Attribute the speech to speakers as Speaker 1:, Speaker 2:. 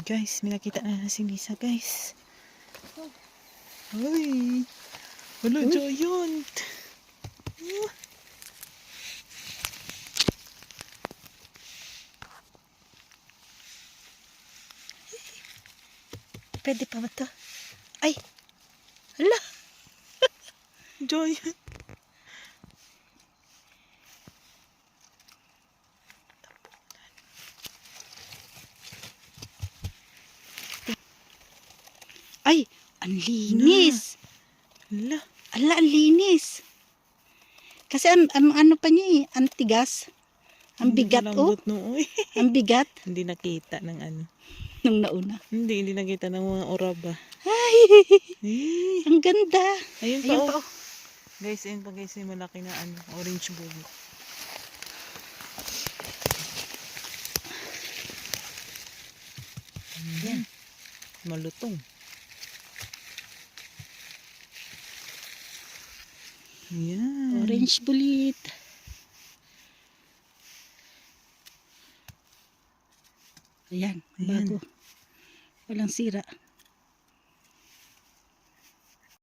Speaker 1: Guys, may nakita na si Lisa, guys. Ay! Wala, giant!
Speaker 2: Pwede pa ba ito? Ay! Hala!
Speaker 1: Giant!
Speaker 2: Ay! Ang linis!
Speaker 1: Hala!
Speaker 2: Ala, ang linis! Kasi ang ano pa niya eh, ang tigas. Ang bigat oh.
Speaker 1: Malambot no, uy.
Speaker 2: Ang bigat
Speaker 1: Hindi nakita ng ano.
Speaker 2: nung nauna.
Speaker 1: Hindi nakita ng mga oraba.
Speaker 2: Ay!
Speaker 1: Eh,
Speaker 2: Ang ganda!
Speaker 1: ayun
Speaker 2: Ayun
Speaker 1: pa,
Speaker 2: pa
Speaker 1: oh. Guys, ayun pa guys, yung malaki na ano, orange bulo.
Speaker 2: Yan.
Speaker 1: Malutong. Yan.
Speaker 2: Orange bulit. Ayan,
Speaker 1: Ayan.
Speaker 2: bago. Walang sira.